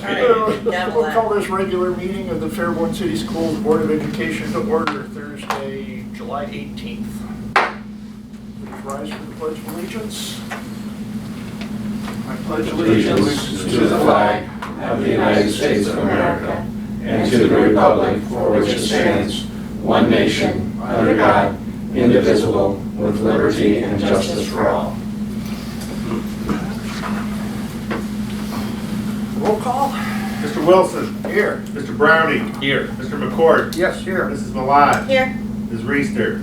We'll call this regular meeting of the Fairborn City Schools Board of Education to order Thursday, July 18th. Please rise for the Pledge of Allegiance. I pledge allegiance to the flag of the United States of America and to the republic for which it stands, one nation, under God, indivisible, with liberty and justice for all. Roll call. Mr. Wilson. Here. Mr. Browning. Here. Mr. McCord. Yes, here. Mrs. Malad. Here. Ms. Reister.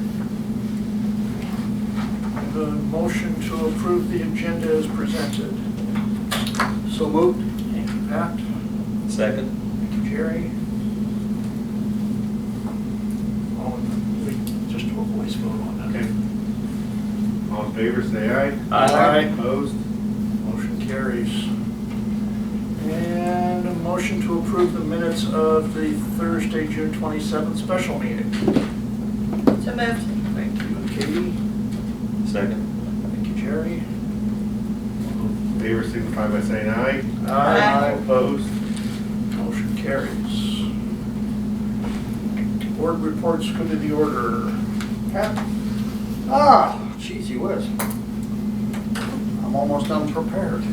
The motion to approve the agenda is presented. So moved. Thank you, Pat. Second. Thank you, Jerry. Just do a voice vote on that. Okay. All in favor, say aye. Aye. Opposed? Motion carries. And a motion to approve the minutes of the Thursday, June 27th special meeting. So moved. Thank you, Katie. Second. Thank you, Jerry. All in favor, signify by saying aye. Aye. Opposed? Motion carries. Board reports go to the order. Pat? Geez, whiz. I'm almost unprepared.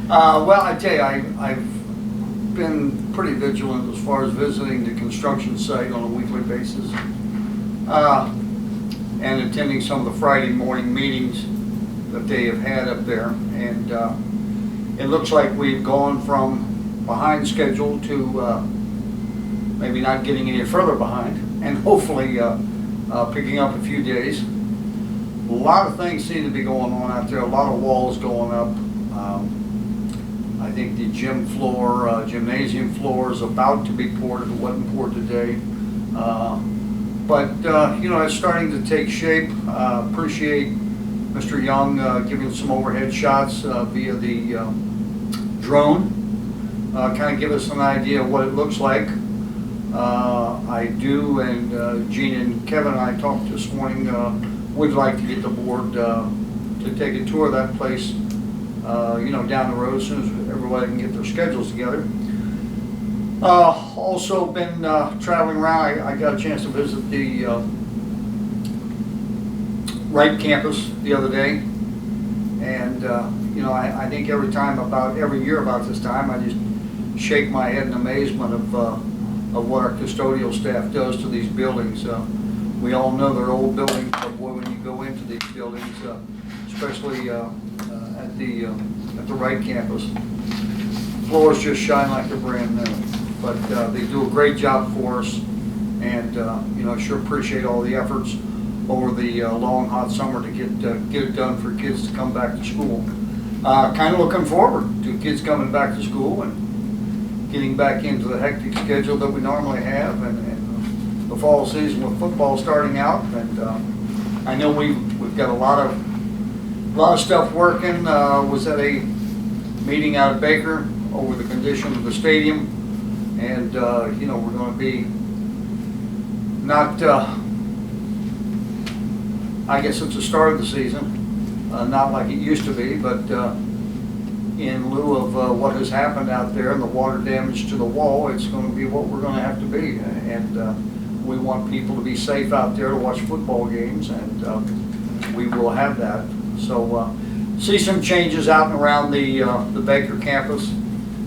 Well, I tell you, I've been pretty vigilant as far as visiting the construction site on a weekly basis and attending some of the Friday morning meetings that they have had up there. And it looks like we've gone from behind schedule to maybe not getting any further behind, and hopefully picking up a few days. A lot of things seem to be going on out there, a lot of walls going up. I think the gym floor, gymnasium floor is about to be poured. If it wasn't poured today. But you know, it's starting to take shape. Appreciate Mr. Young giving some overhead shots via the drone. Kind of give us an idea of what it looks like. I do, and Gene and Kevin and I talked this morning, would like to get the board to take a tour of that place, you know, down the road as soon as everybody can get their schedules together. Also been traveling around. I got a chance to visit the Wright campus the other day, and you know, I think every year about this time, I just shake my head in amazement of what our custodial staff does to these buildings. We all know they're old buildings, but boy, when you go into these buildings, especially at the Wright campus, floors just shine like they're brand new. But they do a great job for us, and you know, I sure appreciate all the efforts over the long hot summer to get it done for kids to come back to school. Kind of looking forward to kids coming back to school and getting back into the hectic schedule that we normally have, and the fall season with football starting out. And I know we've got a lot of stuff working. Was at a meeting out of Baker over the condition of the stadium, and you know, we're going to be not. I guess it's the start of the season, not like it used to be, but in lieu of what has happened out there and the water damage to the wall, it's going to be what we're going to have to be. And we want people to be safe out there to watch football games, and we will have that. So see some changes out and around the Baker campus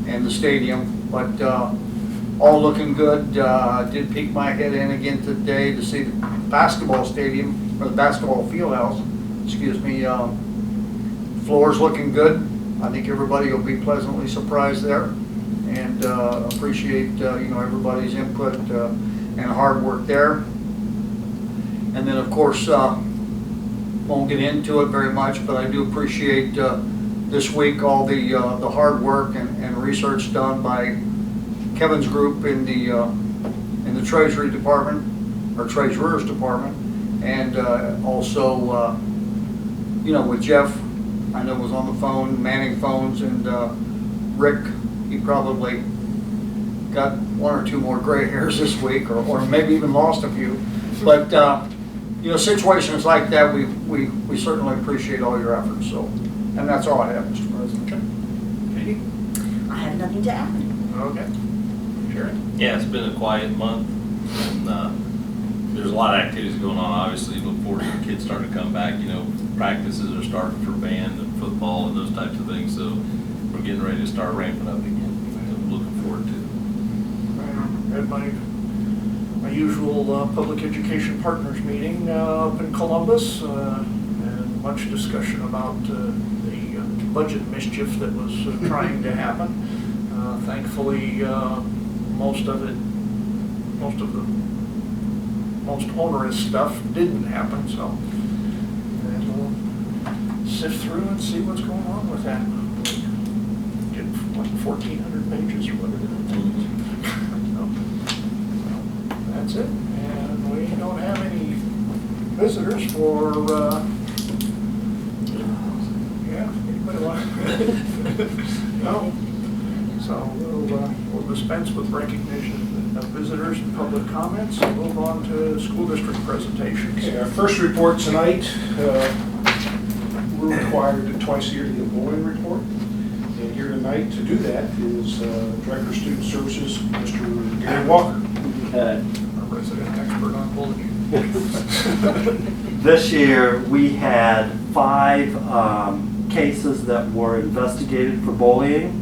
and the stadium, but all looking good. Did peek my head in again today to see the basketball stadium, or the basketball field house, excuse me. Floor's looking good. I think everybody will be pleasantly surprised there, and appreciate you know, everybody's input and hard work there. And then of course, won't get into it very much, but I do appreciate this week all the hard work and research done by Kevin's group in the Treasury Department, or Treasurer's Department, and also you know, with Jeff, I know was on the phone, manning phones, and Rick, he probably got one or two more gray hairs this week, or maybe even lost a few. But you know, situations like that, we certainly appreciate all your efforts. So And that's all I have, Mr. President. Katie? I have nothing to add. Okay. Sharon? Yeah, it's been a quiet month, and there's a lot of activities going on. Obviously, look forward to the kids starting to come back. You know, practices are starting for band and football and those types of things, so we're getting ready to start ramping up again. So I'm looking forward to it. I had my usual public education partners meeting up in Columbus, and much discussion about the budget mischief that was trying to happen. Thankfully, most of the most onerous stuff didn't happen, so and we'll sift through and see what's going on with that. Get like 1,400 pages or whatever. That's it, and we don't have any visitors for, anybody want? No, so we'll dispense with recognition of visitors and public comments, and move on to school district presentations. Okay, our first report tonight, we're required twice a year to get a BOE report. And here tonight to do that is Director of Student Services, Mr. Gary Walker. Our resident expert on bullying. This year, we had 5 cases that were investigated for bullying.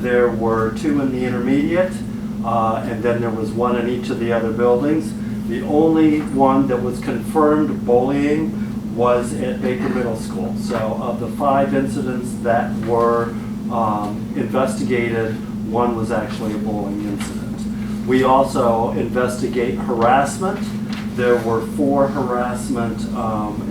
There were 2 in the intermediate, and then there was 1 in each of the other buildings. The only one that was confirmed bullying was at Baker Middle School. So of the 5 incidents that were investigated, 1 was actually a bullying incident. We also investigate harassment. There were 4 harassment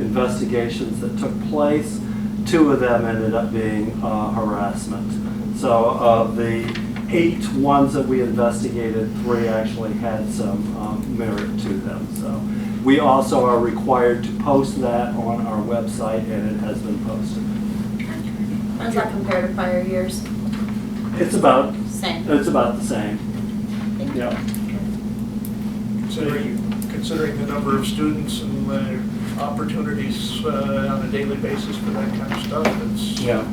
investigations that took place. 2 of them ended up being harassment. So of the 8 ones that we investigated, 3 actually had some merit to them. So we also are required to post that on our website, and it has been posted. How does that compare to prior years? It's about Same. the same. Thank you. Yeah. Considering the number of students and the opportunities on a daily basis for that kind of stuff, it's. Yeah.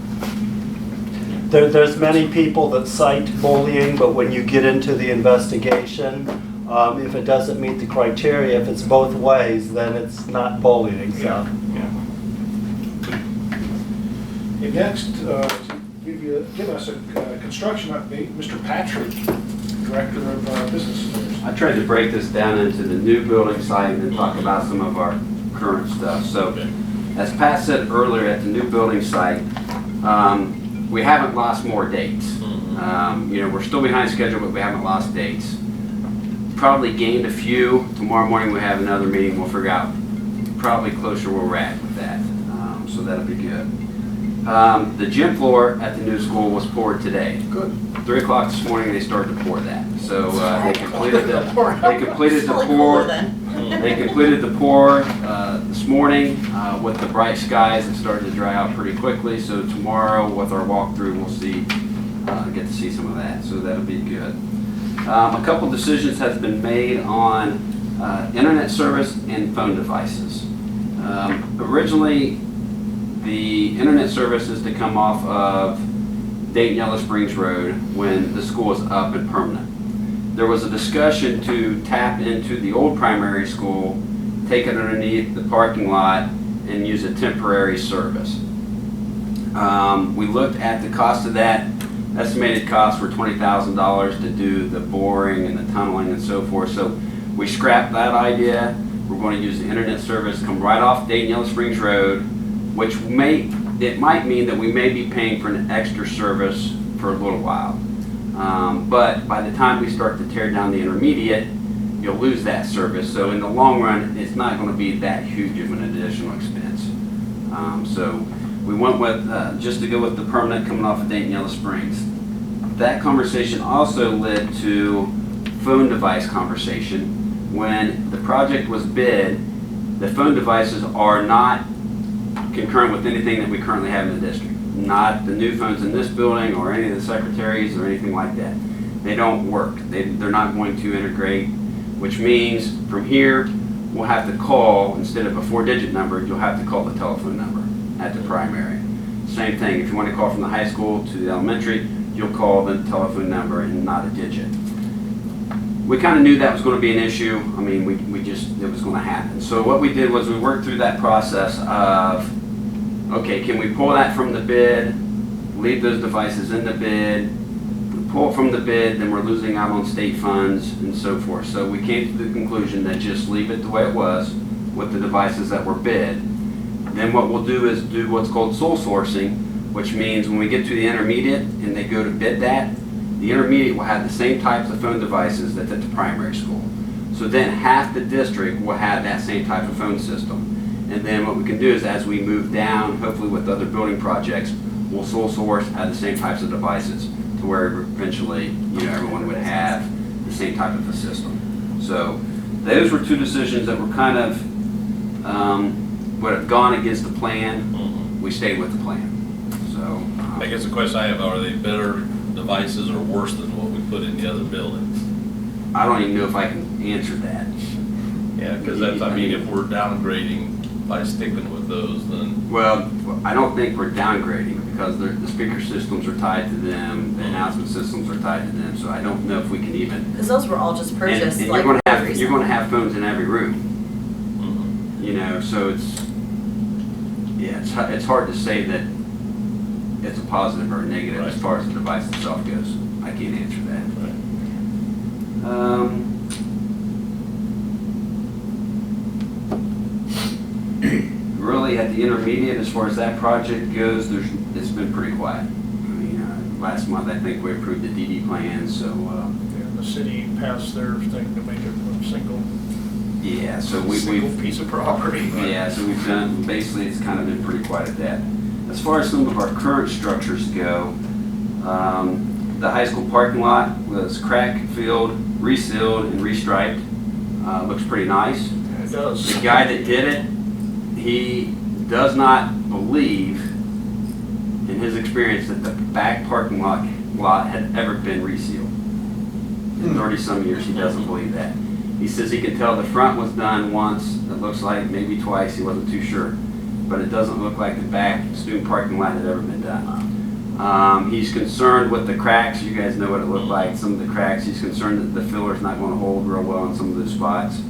There's many people that cite bullying, but when you get into the investigation, if it doesn't meet the criteria, if it's both ways, then it's not bullying. So. Yeah. And next, to give us a construction update, Mr. Patrick, Director of Business Affairs. I tried to break this down into the new building site and then talk about some of our current stuff. So, as Pat said earlier, at the new building site, we haven't lost more dates. You know, we're still behind schedule, but we haven't lost dates. Probably gained a few. Tomorrow morning we have another meeting. We'll figure out probably closer where we're at with that. So that'll be good. The gym floor at the new school was poured today. Good. 3 o'clock this morning they started to pour that. So they completed the pour. Really cooler then. They completed the pour this morning with the bright skies. It started to dry out pretty quickly. So tomorrow with our walkthrough, we'll see, get to see some of that. So that'll be good. A couple decisions has been made on internet service and phone devices. Originally, the internet service is to come off of Dayton Yellow Springs Road when the school is up and permanent. There was a discussion to tap into the old primary school, take it underneath the parking lot, and use a temporary service. We looked at the cost of that. Estimated costs were $20,000 to do the boring and the tunneling and so forth. So we scrapped that idea. We're going to use the internet service, come right off Dayton Yellow Springs Road, which might mean that we may be paying for an extra service for a little while. But by the time we start to tear down the intermediate, you'll lose that service. So in the long run, it's not going to be that huge of an additional expense. So we went with, just to go with the permanent coming off of Dayton Yellow Springs. That conversation also led to phone device conversation. When the project was bid, the phone devices are not concurrent with anything that we currently have in the district. Not the new phones in this building or any of the secretaries or anything like that. They don't work. They're not going to integrate, which means from here, we'll have to call, instead of a 4-digit number, you'll have to call the telephone number at the primary. Same thing, if you want to call from the high school to the elementary, you'll call the telephone number and not a digit. We kind of knew that was going to be an issue. I mean, we just, it was going to happen. So what we did was we worked through that process of, okay, can we pull that from the bid, leave those devices in the bid, we pull it from the bid, then we're losing out on state funds and so forth. So we came to the conclusion that just leave it the way it was with the devices that were bid. Then what we'll do is do what's called sole sourcing, which means when we get to the intermediate and they go to bid that, the intermediate will have the same types of phone devices that's at the primary school. So then half the district will have that same type of phone system. And then what we can do is as we move down, hopefully with other building projects, we'll sole source, have the same types of devices to where eventually, you know, everyone would have the same type of a system. So those were two decisions that were kind of, would have gone against the plan. We stayed with the plan. So. I guess the question I have, are they better devices or worse than what we put in the other buildings? I don't even know if I can answer that. Yeah, because that's, I mean, if we're downgrading by sticking with those, then. Well, I don't think we're downgrading because the speaker systems are tied to them, the announcement systems are tied to them, so I don't know if we can even. Because those were all just purchased And like you're recently. going to have phones in every room, you know, so it's hard to say that it's a positive or a negative as far as the device itself goes. I can't answer that. Really, at the intermediate, as far as that project goes, it's been pretty quiet. I mean, last month I think we approved the DD plan, so. And the city passed their thing to make it a single we've piece of property. Yeah, so we've done, basically it's kind of been pretty quiet at that. As far as some of our current structures go, the high school parking lot was crack filled, resealed, and restriped. Looks pretty nice. It does. The guy that did it, he does not believe, in his experience, that the back parking lot had ever been resealed. In 30-some years, he doesn't believe that. He says he can tell the front was done once, it looks like maybe twice, he wasn't too sure. But it doesn't look like the back student parking lot had ever been done. He's concerned with the cracks. You guys know what it looked like, some of the cracks. He's concerned that the filler's not going to hold real well in some of those spots.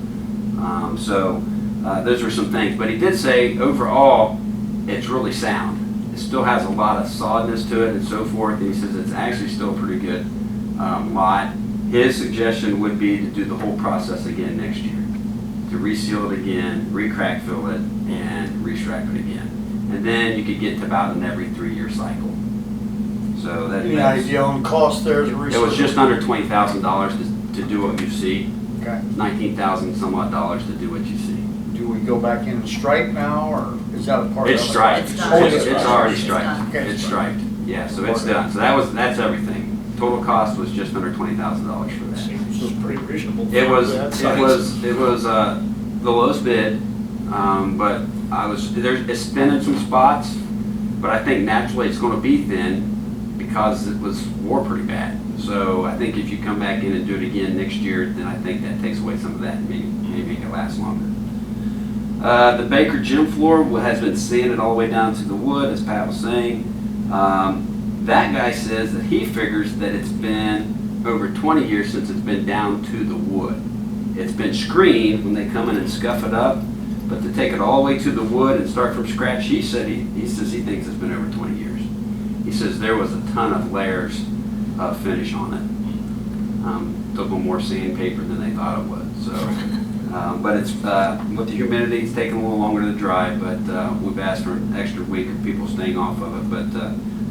Those were some things. But he did say, overall, it's really sound. It still has a lot of solidness to it and so forth. And he says it's actually still a pretty good lot. His suggestion would be to do the whole process again next year. To reseal it again, re-crack fill it, and restripe it again. And then you could get to about an every 3-year cycle. So Any idea on cost there as a it result? was just under $20,000 to do what you see. Okay. $19,000 some odd dollars to do what you see. Do we go back in and stripe now, or is that a part of it? It's striped. It's done. It's already It's striped. done. Okay, It's it's done. striped. Yeah, so it's done. So that's everything. Total cost was just under $20,000 for that. Seems pretty reasonable. It for was that size. the lowest bid, but it's thin in some spots, but I think naturally it's going to be thin because it was wore pretty bad. So I think if you come back in and do it again next year, then I think that takes away some of that and maybe make it last longer. The Baker gym floor has been sanded all the way down to the wood, as Pat was saying. That guy says that he figures that it's been over 20 years since it's been down to the wood. It's been screened when they come in and scuff it up, but to take it all the way to the wood and start from scratch, he says he thinks it's been over 20 years. He says there was a ton of layers of finish on it. Took them more sandpaper than they thought it would. So, but it's with the humidity, it's taking a little longer to dry. But we've asked for an extra week of people staying off of it. But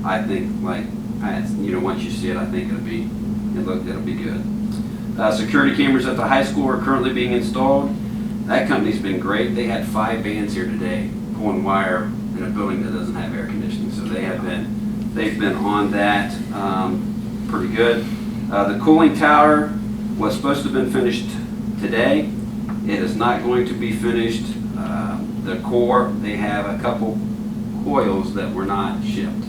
I think, once you see it, I think it'll be good. Security cameras at the high school are currently being installed. That company's been great. They had 5 vans here today pulling wire in a building that doesn't have air conditioning. So they've been on that pretty good. The cooling tower was supposed to have been finished today. It is not going to be finished. The core, they have a couple coils that were not shipped.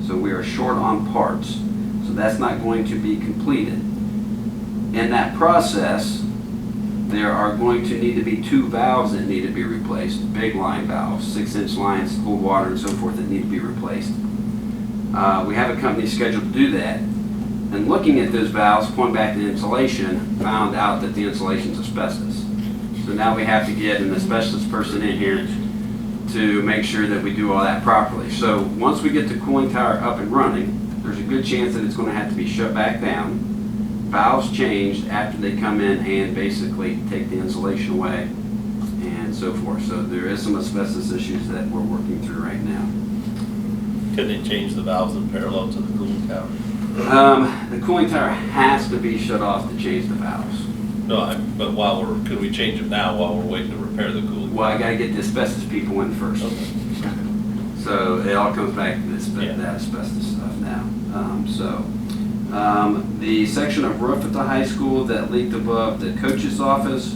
So we are short on parts. So that's not going to be completed. In that process, There are going to need to be 2 valves that need to be replaced, big line valves, 6-inch lines, hold water and so forth that need to be replaced. We have a company scheduled to do that. And looking at those valves, pointing back to the insulation, found out that the insulation is asbestos. So now we have to get an asbestos person in here to make sure that we do all that properly. So once we get the cooling tower up and running, there's a good chance that it's going to have to be shut back down, valves changed after they come in and basically take the insulation away and so forth. So there is some asbestos issues that we're working through right now. Could they change the valves in parallel to the cooling tower? The cooling tower has to be shut off to change the valves. No, but could we change them now while we're waiting to repair the cooling tower? Well, I gotta get the asbestos people in first. Okay. So it all comes back to this, Yeah. that asbestos stuff now. The section of roof at the high school that leaked above the coach's office,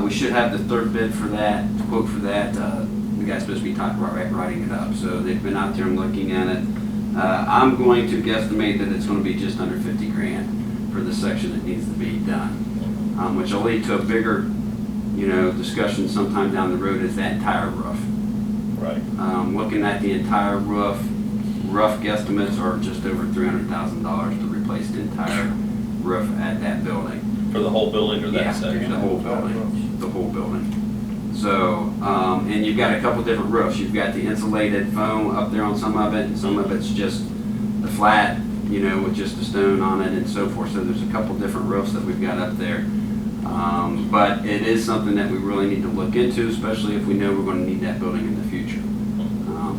we should have the 3rd bid for that, quote for that. The guy's supposed to be talking about writing it up, so they've been out there and looking at it. I'm going to guesstimate that it's going to be just under 50 grand for the section that needs to be done, which will lead to a bigger, discussion sometime down the road is that entire roof. Right. Looking at the entire roof, rough guesstimates are just over $300,000 to replace the entire roof at that building. For the whole building or that Yeah, section? the whole building, the whole building. So, and you've got a couple different roofs. You've got the insulated foam up there on some of it, and some of it's just the flat, with just a stone on it and so forth. So there's a couple different roofs that we've got up there. But it is something that we really need to look into, especially if we know we're going to need that building in the future.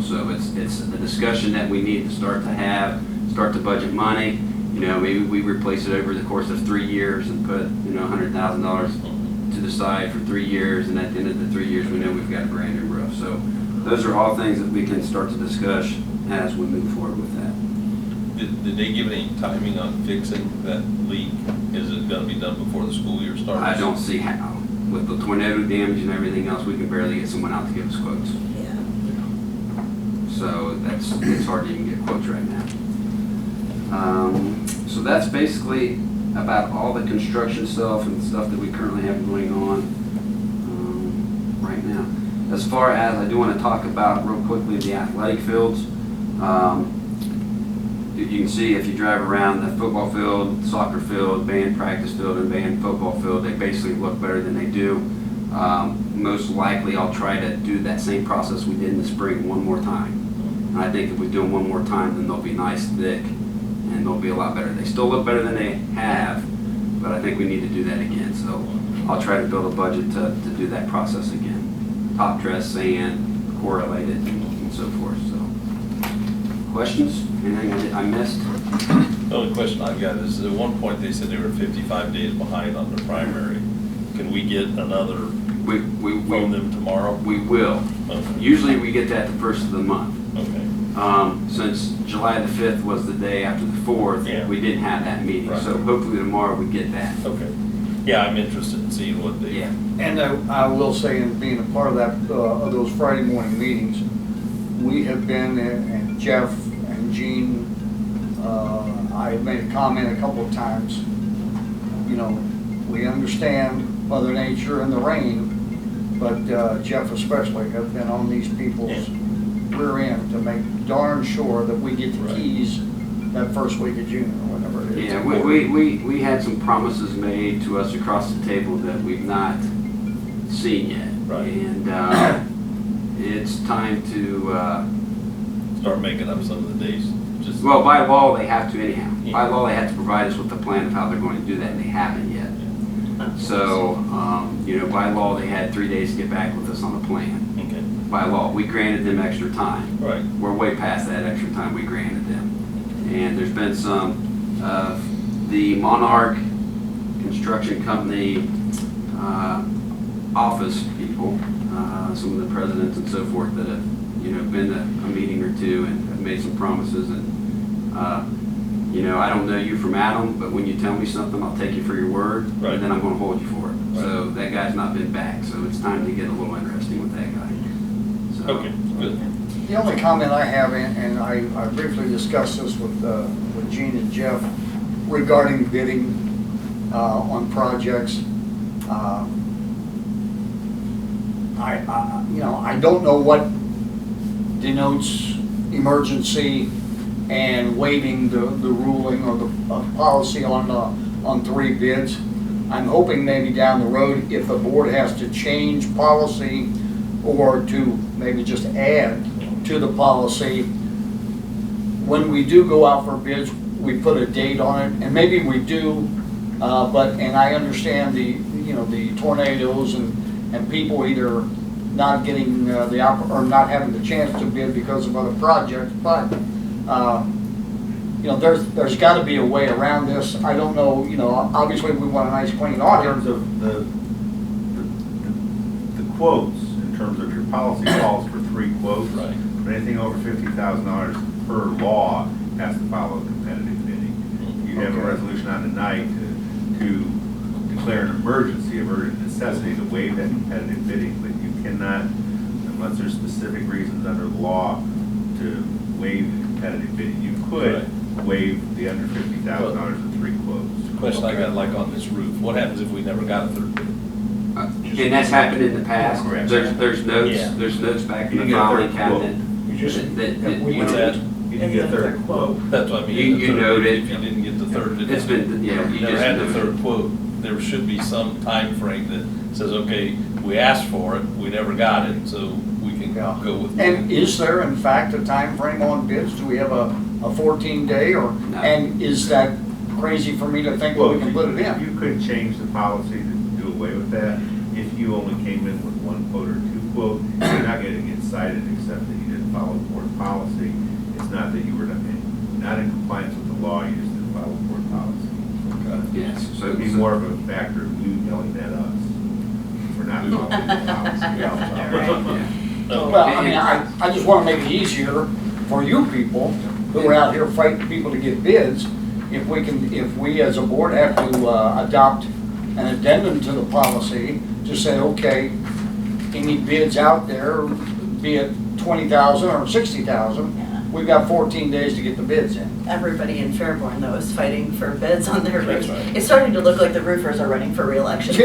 So it's a discussion that we need to start to budget money. Maybe we replace it over the course of 3 years and put, $100,000 to the side for 3 years, and at the end of the 3 years, we know we've got a brand new roof. So those are all things that we can start to discuss as we move forward with that. Did they give any timing on fixing that leak? Is it going to be done before the school year starts? I don't see how. With the tornado damage and everything else, we can barely get someone out to give us quotes. Yeah. So it's hard to even get quotes right now. So that's basically about all the construction stuff and stuff that we currently have going on right now. As far as, I do want to talk about real quickly the athletic fields. You can see if you drive around the football field, soccer field, band practice field, and band football field, they basically look better than they do. Most likely I'll try to do that same process we did in the spring one more time. And I think if we do them one more time, then they'll be nice, thick, and they'll be a lot better. They still look better than they have, but I think we need to do that again. So I'll try to build a budget to do that process again. Top dress, sand, correlated, and so forth. So, questions? Anything I missed? The only question I've got is, at one point they said they were 55 days behind on their primary. Can we get another from them tomorrow? We will. Okay. Usually we get that the first of the month. Okay. Since July the 5th was the day after the 4th, Yeah. we didn't have that meeting. Right. So hopefully tomorrow we get that. Okay. Yeah, I'm interested in seeing what they. Yeah. And I will say, in being a part of that, of those Friday morning meetings, we have been, and Jeff and Gene, I have made a comment a couple of times, we understand Mother Nature and the rain, but Jeff especially have been on these people's rear end to make darn sure that we get the Right. keys that first week of June or whatever it is. Yeah, we had some promises made to us across the table that we've not seen yet. Right. And it's time to, Start making up some of the days. Just. well, by law, they have to anyhow. Yeah. By law, they have to provide us with a plan of how they're going to do that, and they haven't yet. So, by law, they had 3 days to get back with us on a plan. Okay. By law, we granted them extra time. Right. We're way past that extra time we granted them. And there's been some of the Monarch Construction Company office people, some of the presidents and so forth that have, been to a meeting or two and have made some promises. And, I don't know you from Adam, but when you tell me something, I'll take you for your word, Right. and then I'm going to hold you for it. Right. So that guy's not been back, so it's time to get a little interesting with that guy. So, Okay, good. The only comment I have, and I briefly discussed this with Gene and Jeff regarding bidding on projects. I don't know what denotes emergency and waiving the ruling or the policy on 3 bids. I'm hoping maybe down the road, if the board has to change policy or to maybe just add to the policy, when we do go out for bids, we put a date on it, and maybe we do, and I understand the tornadoes and people either not getting or not having the chance to bid because of other projects, but there's got to be a way around this. I don't know, obviously we want a nice clean In audit. terms of the quotes, in terms of your policy calls for 3 quotes. Right. But anything over $50,000 per law has to follow competitive bidding. You have a Okay. resolution on tonight to declare an emergency, of urgent necessity to waive that competitive bidding, but you cannot, unless there's specific reasons under the law to waive the competitive bidding. You could waive the under $50,000 of 3 quotes. Question I got, like on this roof, what happens if we never got a third bid? And that's happened in the past. Correct. There's notes, Yeah. there's notes back in You the get a filing third cabinet. You just, That- What's that? You can get a third quote. That's what I mean. You the third note bid, it. If you didn't get the third bid. It's been, yeah, you Never just had the note third it. quote, there should be some time frame that says, okay, we asked for it, we never got it, so we can Yeah. go with. And is there in fact a time frame on bids? Do we have a 14-day or, No. and is that crazy for me to think that we can put it in? You could change the policy to do away with that. If you only came in with 1 quote or 2 quote, you're not going to get cited except that you didn't follow board policy. It's not that you were not in compliance with the law, you just didn't follow board policy. Yes, So it'd be more of a factor of you yelling at us for not following the policy. yeah. Well, I mean, I just want to make it easier for you people who are out here fighting people to get bids. If we as a board have to adopt an addendum to the policy to say, okay, any bids out there, be it 20,000 or 60,000, Yeah. we've got 14 days to get the bids in. Everybody in Fairborn, though, is fighting for bids on their That's roofs. right. It's starting to look like the roofers are running for reelection.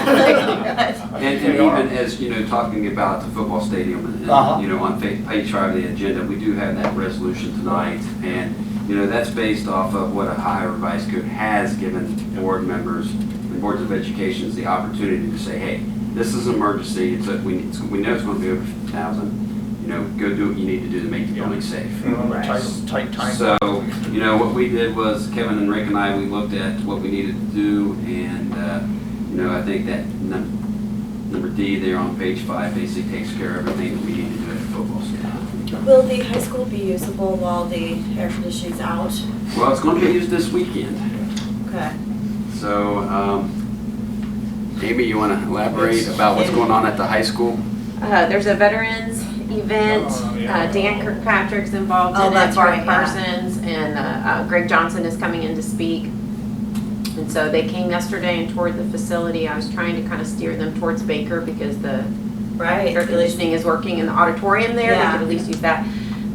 And even as, talking about the football stadium and, on page 5 of the agenda, we do have that resolution tonight. And, that's based off of what Ohio Revised Code has given board members and boards of education the opportunity to say, hey, this is an emergency. We know it's going to be over 50,000. Go do what you need to do to make the building safe. Tight time. So, what we did was Kevin and Rick and I, we looked at what we needed to do, and, I think that number D there on page 5 basically takes care of everything that we need to do at the football stadium. Will the high school be usable while the air conditioning's out? Well, it's going to be used this weekend. Okay. So, Amy, you want to elaborate about what's going on at the high school? There's a veterans event. Yeah. Dan Kirkpatrick's involved Oh, in it. that's Bart right, yeah. Parsons and Greg Johnson is coming in to speak. And so they came yesterday and toured the facility. I was trying to kind of steer them towards Baker because the Right. air conditioning is working in the auditorium there. They Yeah. could at least use that.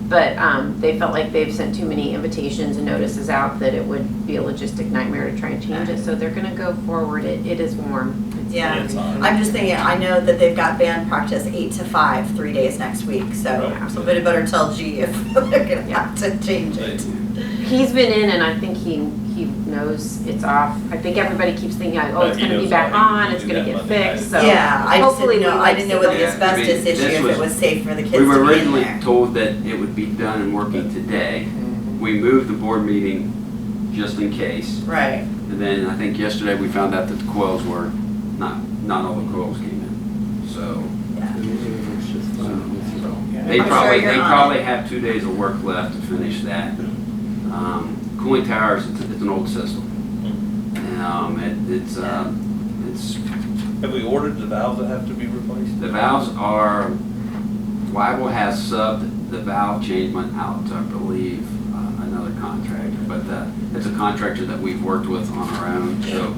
But they felt like they've sent too many invitations and notices out that it would be a logistic nightmare to try and change it. So they're going to go forward. It is warm. Yeah, It's on. I'm just thinking, I know that they've got band practice 8 to 5, 3 days next week, so Right. somebody better tell G if they're gonna have to change it. He's been in and I think he knows it's off. I think everybody keeps thinking, oh, it's He gonna be knows back how on, he it's can gonna do get that Monday fixed, night. so. Yeah, I just hopefully didn't know, we I didn't know with the Yeah, I mean, asbestos issue, this if was- it was safe for the kids We to were be in originally there. told that it would be done and working today. We moved the board meeting just in case. Right, And then I think yesterday we found out that the coils were, not all the coils came in. So yeah. they I'm sure you're on probably it. have 2 days of work left to finish that. Cooling towers, it's an old system. It's Have we ordered the valves that have to be replaced? the valves are, Weibel has subbed the valve changement out to, I believe, another contractor, but it's a contractor that we've worked with on our own, so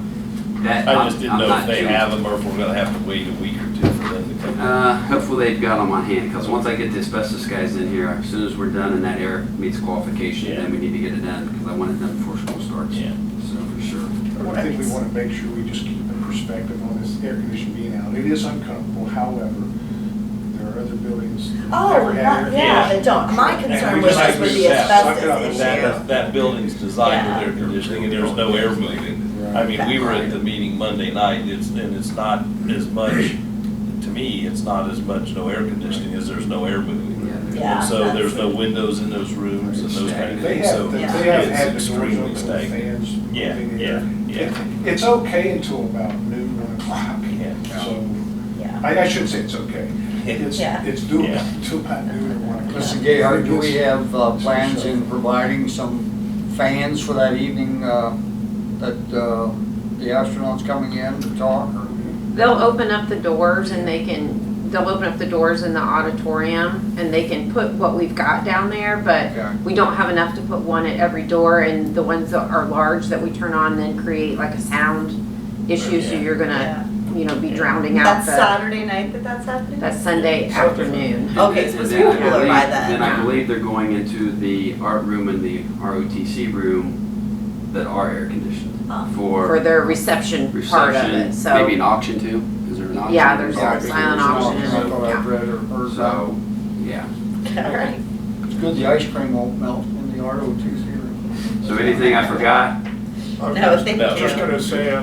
that. I just didn't I'm know not if they sure. have them or if we're gonna have to wait a week or two for them to come. Hopefully they've got them on hand, because once I get the asbestos guys in here, as soon as we're done and that air meets qualification, Yeah. then we need to get it done, because I want it done before school starts. Yeah. So for sure. I think we want to make sure we just keep it perspective on this air conditioning being out. It is uncomfortable, however, there are other buildings that Oh, never had air yeah, conditioning. they don't. My concern we was just just with the suck it up and asbestos issue. That building's designed Yeah. with air conditioning, and there's no air moving. I mean, we were at the meeting Monday night, and it's not as much, to me, it's not as much no air conditioning as there's no air moving. Yeah, And so that's- there's no windows in those rooms and those kind of They things, so have, they Yeah. have it's had the doors extremely open with stagnant. fans. Yeah, moving yeah, air. yeah. It's okay until about noon, 1 o'clock. Yeah. So, Yeah. I shouldn't say it's okay. Yeah. It's doable Yeah. until about noon or 1 o'clock. Mr. Gayheart, do we have plans in providing some fans for that evening that the astronauts coming in to talk? Or? They'll open up the doors and they'll open up the doors in the auditorium and they can put what we've got down there, but Okay. we don't have enough to put one at every door, and the ones that are large that we turn on then create like a sound issue, so you're gonna, be drowning out That's the, Saturday night that's happening? that's Sunday afternoon. Okay, so And it's then I cooler believe- by then. Then I believe they're going into the art room and the ROTC room that are air conditioned Oh. For their reception part of it, so. Maybe an auction too? Is there an auction? Yeah, there's Yeah, a silent I auction. thought I'd read or heard about. So, yeah. All right. It's good the ice cream won't melt in the ROTC room. So anything I forgot? I'm No, just- thank Just you. gonna say,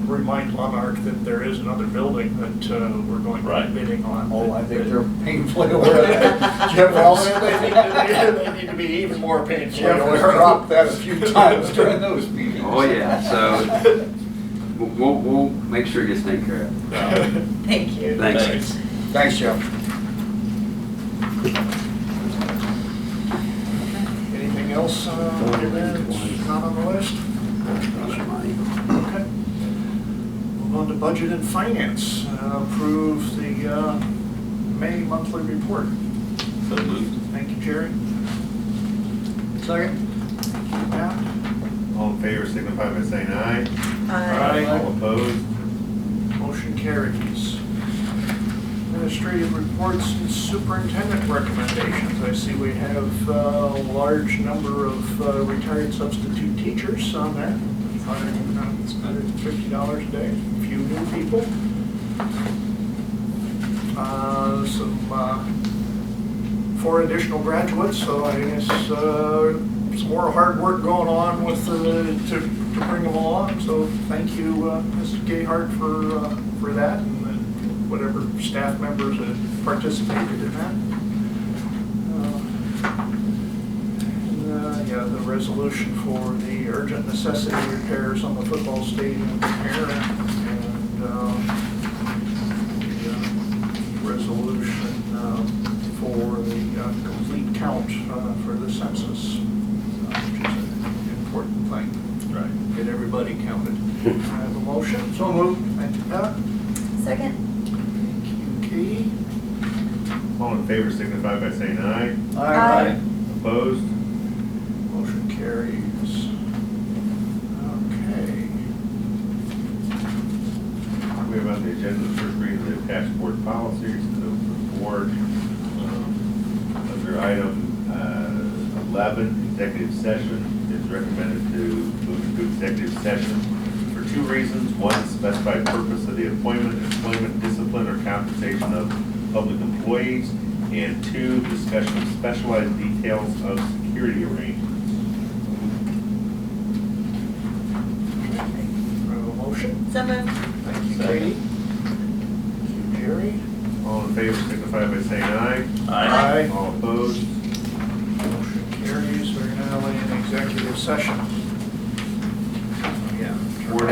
remind Monarch that there is another building that we're going to Right. be bidding on. Oh, I think they're painfully aware of that. Jeff, well, They need to be even more painful. Jeff has dropped that a few times during those meetings. Oh, yeah, so we'll make sure it gets taken care of. Thank you. Thanks. Thanks, Jeff. Anything else that's not on the list? Okay. Move on to budget and finance. Approve the May monthly report. So moved. Thank you, Jerry. Second. Thank you, Matt. All in favor signify by saying aye. Aye. All opposed? Motion carries. Administrative reports and superintendent recommendations. I see we have a large number of retired substitute teachers on there. $150 a day, a few new people. Some 4 additional graduates, so I guess some more hard work going on with to bring them along. So thank you, Mrs. Gayheart, for that, and then whatever staff members that participated in that. Yeah, the resolution for the urgent necessity repairs on the football stadium here, and the resolution for the complete count for the census, which is an important thing. Right. Get everybody counted. I have a motion. So moved. Thank you, Pat. Second? Thank you, Katie. All in favor signify by saying aye. Aye. Opposed? Motion carries. Okay. We have on the agenda the first reading of the attached board policies to the board. Under item 11, executive session, it is recommended to move to executive session for 2 reasons. 1, specified purpose of the appointment, employment, discipline, or compensation of public employees. And 2, discussion of specialized details of security arrangements. I have a motion. So moved. Thank you, Second. Katie. Thank you, Jerry. All in favor signify by saying aye. Aye. All opposed? Motion carries. We're now in executive session.